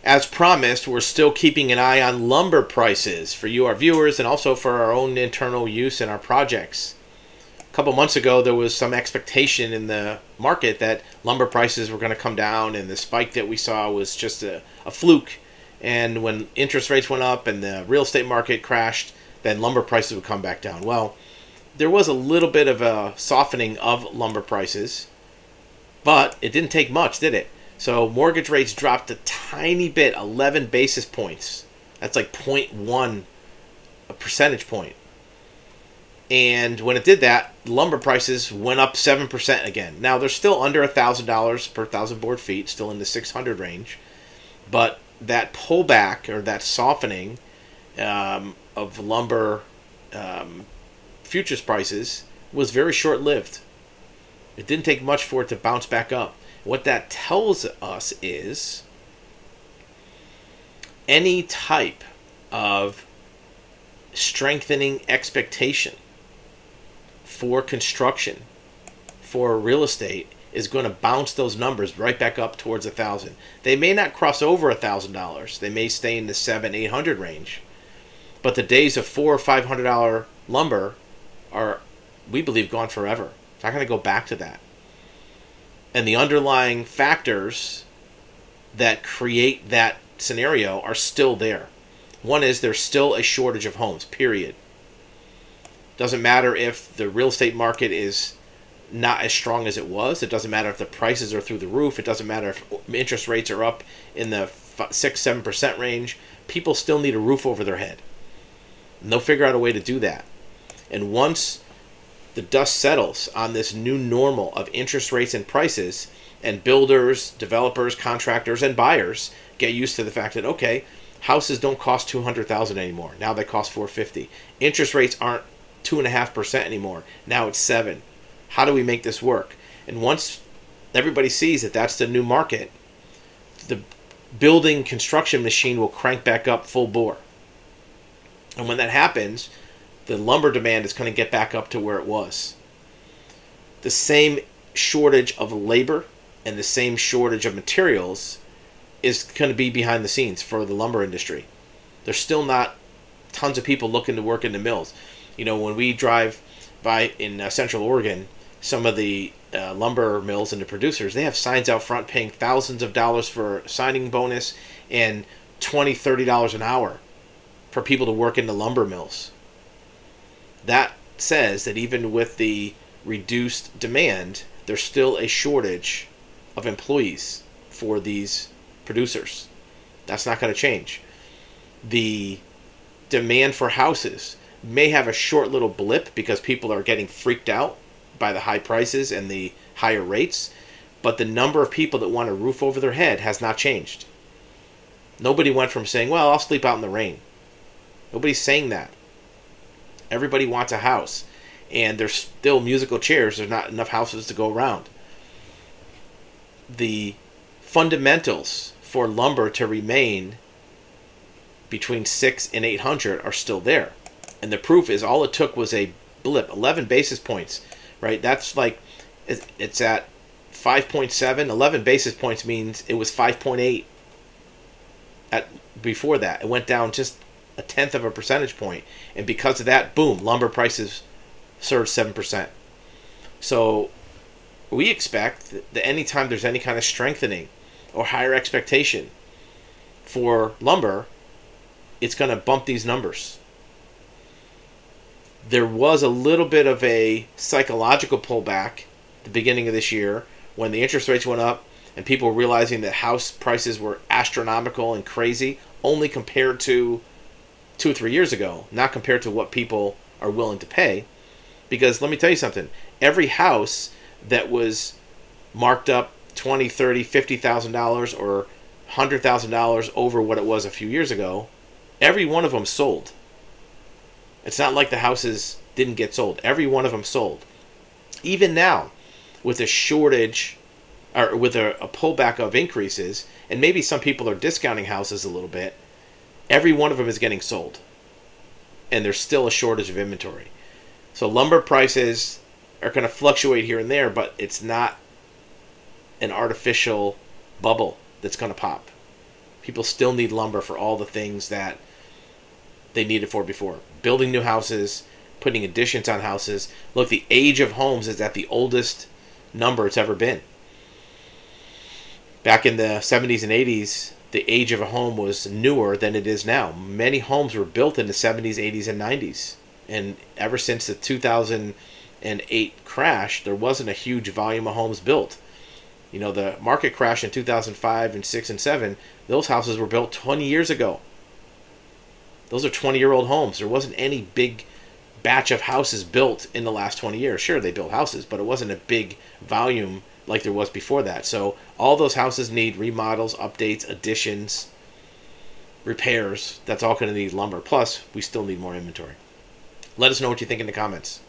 as promised, we're still keeping an eye on lumber prices for you, our viewers, and also for our own internal use in our projects. A couple months ago, there was some expectation in the market that lumber prices were going to come down, and the spike that we saw was just a fluke. And when interest rates went up and the real estate market crashed, then lumber prices would come back down. Well, there was a little bit of a softening of lumber prices, but it didn't take much, did it? So mortgage rates dropped a tiny bit, 11 basis points. That's like 0.1 a percentage point. And when it did that, lumber prices went up 7% again. Now, they're still under $1,000 per 1,000 board feet, still in the 600 range. But that pullback, or that softening of lumber futures prices was very short-lived. It didn't take much for it to bounce back up. What that tells us is any type of strengthening expectation for construction, for real estate, is going to bounce those numbers right back up towards 1,000. They may not cross over $1,000. They may stay in the $700-800 range. But the days of $400 or $500 lumber are, we believe, gone forever. It's not going to go back to that. And the underlying factors that create that scenario are still there. One is there's still a shortage of homes, period. Doesn't matter if the real estate market is not as strong as it was. It doesn't matter if the prices are through the roof. It doesn't matter if interest rates are up in the 6-7% range. People still need a roof over their head. And they'll figure out a way to do that. And once the dust settles on this new normal of interest rates and prices, and builders, developers, contractors, and buyers get used to the fact that, okay, houses don't cost $200,000 anymore. Now they cost $450,000. Interest rates aren't 2.5% anymore. Now it's 7%. How do we make this work? And once everybody sees that that's the new market, the building construction machine will crank back up full bore. And when that happens, the lumber demand is going to get back up to where it was. The same shortage of labor and the same shortage of materials is going to be behind the scenes for the lumber industry. There's still not tons of people looking to work in the mills. You know, when we drive by in Central Oregon, some of the lumber mills and the producers, they have signs out front paying thousands of dollars for signing bonus and $20, $30 an hour for people to work in the lumber mills. That says that even with the reduced demand, there's still a shortage of employees for these producers. That's not going to change. The demand for houses may have a short little blip because people are getting freaked out by the high prices and the higher rates, but the number of people that want a roof over their head has not changed. Nobody went from saying, well, I'll sleep out in the rain. Nobody's saying that. Everybody wants a house, and there's still musical chairs. There's not enough houses to go around. The fundamentals for lumber to remain between 600 and 800 are still there. And the proof is all it took was a blip, 11 basis points, right? That's like, it's at 5.7. 11 basis points means it was 5.8 before that. It went down just 1/10 of a percentage point. And because of that, boom, lumber prices surged 7%. So we expect that anytime there's any kind of strengthening or higher expectation for lumber, it's going to bump these numbers. There was a little bit of a psychological pullback at the beginning of this year when the interest rates went up and people were realizing that house prices were astronomical and crazy, only compared to 2 or 3 years ago, not compared to what people are willing to pay. Because let me tell you something, every house that was marked up $20,000, $30,000, $50,000 or $100,000 over what it was a few years ago, every one of them sold. It's not like the houses didn't get sold. Every one of them sold. Even now, with a shortage, or with a pullback of increases, and maybe some people are discounting houses a little bit, every one of them is getting sold. And there's still a shortage of inventory. So lumber prices are going to fluctuate here and there, but it's not an artificial bubble that's going to pop. People still need lumber for all the things that they needed for before. Building new houses, putting additions on houses. Look, the age of homes is at the oldest number it's ever been. Back in the 70s and 80s, the age of a home was newer than it is now. Many homes were built in the 70s, 80s, and 90s. And ever since the 2008 crash, there wasn't a huge volume of homes built. You know, the market crash in 2005 and 6 and 7, those houses were built 20 years ago. Those are 20-year-old homes. There wasn't any big batch of houses built in the last 20 years. Sure, they built houses, but it wasn't a big volume like there was before that. So all those houses need remodels, updates, additions, repairs. That's all going to need lumber. Plus, we still need more inventory. Let us know what you think in the comments.